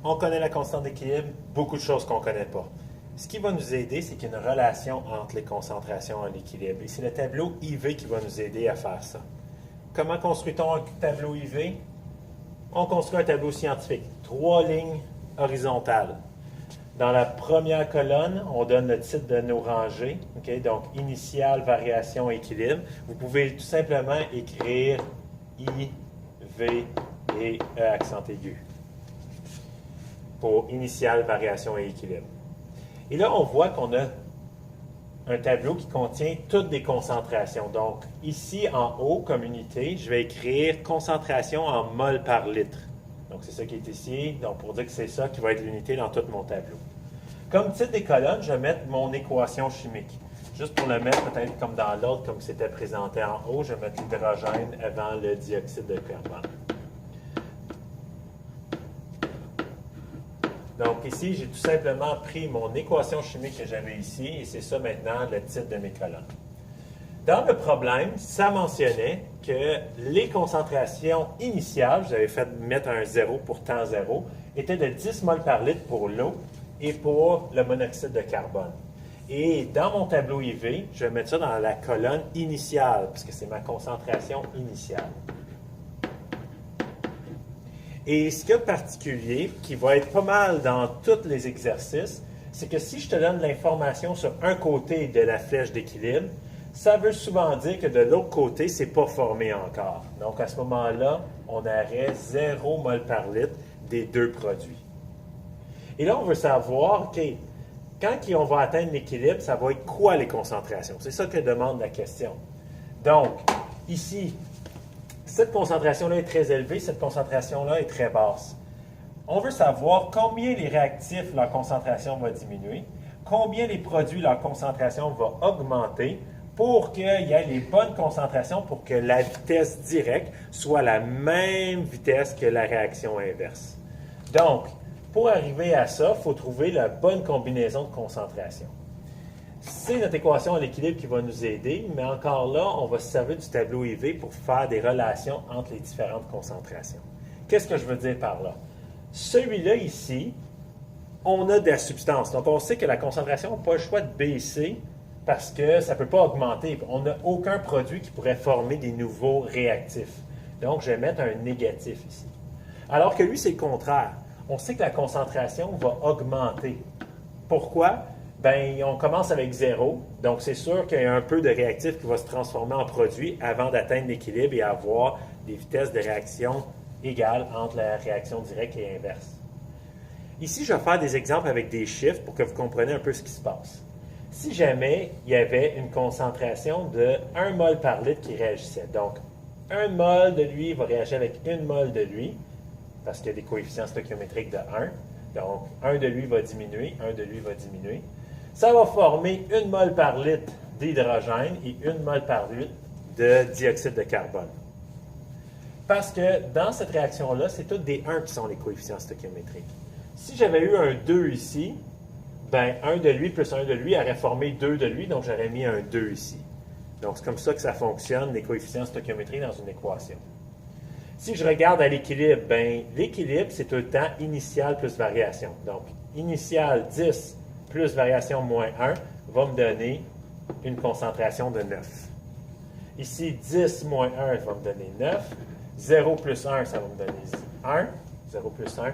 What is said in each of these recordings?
On connaît la constante d'équilibre, beaucoup de choses qu'on ne connaît pas. Ce qui va nous aider, c'est qu'il y a une relation entre les concentrations et l'équilibre. Et c'est le tableau IV qui va nous aider à faire ça. Comment construit-on un tableau IV? On construit un tableau scientifique. 3 lignes horizontales. Dans la première colonne, on donne le titre de nos rangées. Okay? Donc, initiale, variation, équilibre. Vous pouvez tout simplement écrire I, V et E accent aigu pour initiale, variation et équilibre. Et là, on voit qu'on a un tableau qui contient toutes des concentrations. Donc, ici, en haut, comme unité, je vais écrire concentration en mol par litre. Donc, c'est ça qui est ici. Donc, pour dire que c'est ça qui va être l'unité dans tout mon tableau. Comme titre des colonnes, je vais mettre mon équation chimique. Juste pour le mettre peut-être comme dans l'ordre, comme c'était présenté en haut, je vais mettre l'hydrogène avant le dioxyde de carbone. Donc ici, j'ai tout simplement pris mon équation chimique que j'avais ici, et c'est ça maintenant le titre de mes colonnes. Dans le problème, ça mentionnait que les concentrations initiales, j'avais fait mettre un 0 pour temps 0, étaient de 10 mol par litre pour l'eau et pour le monoxyde de carbone. Et dans mon tableau IV, je vais mettre ça dans la colonne initiale, puisque c'est ma concentration initiale. Et ce qu'il y a de particulier, qui va être pas mal dans tous les exercices, c'est que si je te donne l'information sur un côté de la flèche d'équilibre, ça veut souvent dire que de l'autre côté, ce n'est pas formé encore. Donc, à ce moment-là, on aurait 0 mol par litre des deux produits. Et là, on veut savoir, OK, quand on va atteindre l'équilibre, ça va être quoi les concentrations? C'est ça que demande la question. Donc, ici, cette concentration-là est très élevée, cette concentration-là est très basse. On veut savoir combien les réactifs, leur concentration va diminuer, combien les produits, leur concentration va augmenter pour qu'il y ait les bonnes concentrations pour que la vitesse directe soit la même vitesse que la réaction inverse. Donc, pour arriver à ça, il faut trouver la bonne combinaison de concentration. C'est notre équation à l'équilibre qui va nous aider, mais encore là, on va se servir du tableau IV pour faire des relations entre les différentes concentrations. Qu'est-ce que je veux dire par là? Celui-là ici, on a de la substance. Donc, on sait que la concentration n'a pas le choix de baisser parce que ça ne peut pas augmenter. On n'a aucun produit qui pourrait former des nouveaux réactifs. Donc, je vais mettre un négatif ici. Alors que lui, c'est le contraire. On sait que la concentration va augmenter. Pourquoi? Bien, on commence avec 0, donc c'est sûr qu'il y a un peu de réactif qui va se transformer en produit avant d'atteindre l'équilibre et avoir des vitesses de réaction égales entre la réaction directe et inverse. Ici, je vais faire des exemples avec des chiffres pour que vous compreniez un peu ce qui se passe. Si jamais il y avait une concentration de 1 mol par litre qui réagissait, donc 1 mol de lui va réagir avec 1 mol de lui, parce qu'il y a des coefficients stoichiométriques de 1, donc 1 de lui va diminuer, 1 de lui va diminuer. Ça va former 1 mol par litre d'hydrogène et 1 mol par litre de dioxyde de carbone. Parce que dans cette réaction-là, c'est toutes des 1 qui sont les coefficients stoichiométriques. Si j'avais eu un 2 ici, bien 1 de lui plus 1 de lui aurait formé 2 de lui, donc j'aurais mis un 2 ici. Donc c'est comme ça que ça fonctionne, les coefficients stoichiométriques dans une équation. Si je regarde à l'équilibre, bien l'équilibre, c'est tout le temps initial plus variation. Donc initial 10 plus variation moins 1 va me donner une concentration de 9. Ici, 10 moins 1 va me donner 9. 0 plus 1, ça va me donner 1. 0 plus 1,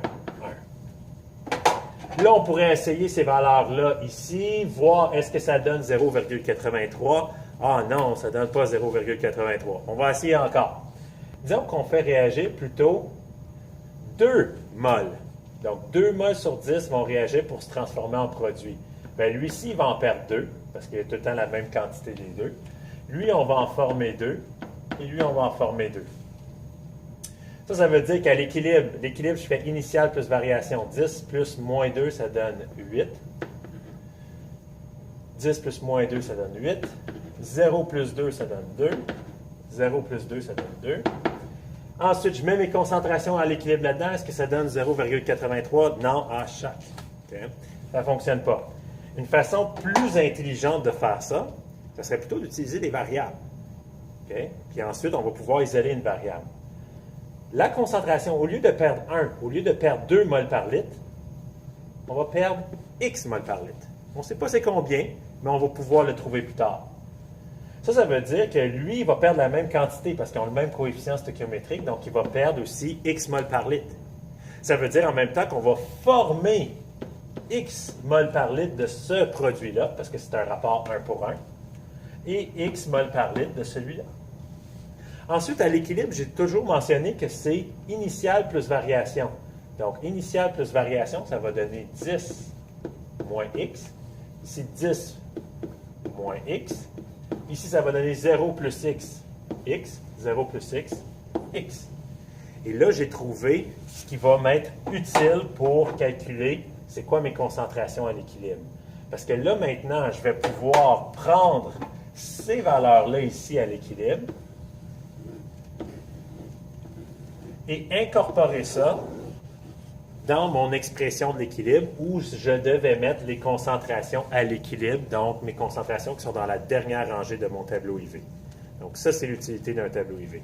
1. Là, on pourrait essayer ces valeurs-là ici, voir est-ce que ça donne 0,83. Ah non, ça ne donne pas 0,83. On va essayer encore. Disons qu'on fait réagir plutôt 2 mols. Donc, 2 mols sur 10 vont réagir pour se transformer en produit. Bien, lui-ci, il va en perdre 2, parce qu'il y a tout le temps la même quantité des deux. Lui, on va en former 2, et lui, on va en former 2. Ça veut dire qu'à l'équilibre, je fais initial plus variation. 10 plus moins 2, ça donne 8. 10 plus moins 2, ça donne 8. 0 plus 2, ça donne 2. 0 plus 2, ça donne 2. Ensuite, je mets mes concentrations à l'équilibre là-dedans. Est-ce que ça donne 0,83? Non, à chaque. Okay. Ça ne fonctionne pas. Une façon plus intelligente de faire ça, ce serait plutôt d'utiliser des variables. Okay. Puis ensuite, on va pouvoir isoler une variable. La concentration, au lieu de perdre 1, au lieu de perdre 2 moles par litre, on va perdre X moles par litre. On ne sait pas c'est combien, mais on va pouvoir le trouver plus tard. Ça veut dire que lui, il va perdre la même quantité parce qu'ils ont le même coefficient stoichiométrique, donc il va perdre aussi X moles par litre. Ça veut dire en même temps qu'on va former X moles par litre de ce produit-là, parce que c'est un rapport 1 pour 1, et X moles par litre de celui-là. Ensuite, à l'équilibre, j'ai toujours mentionné que c'est initial plus variation. Donc, initial plus variation, ça va donner 10 moins X. Ici, 10 moins X. Ici, ça va donner 0 plus X, X. 0 plus X, X. Et là, j'ai trouvé ce qui va m'être utile pour calculer c'est quoi mes concentrations à l'équilibre. Parce que là, maintenant, je vais pouvoir prendre ces valeurs-là ici à l'équilibre et incorporer ça dans mon expression de l'équilibre où je devais mettre les concentrations à l'équilibre, donc mes concentrations qui sont dans la dernière rangée de mon tableau IV. Donc ça, c'est l'utilité d'un tableau IV.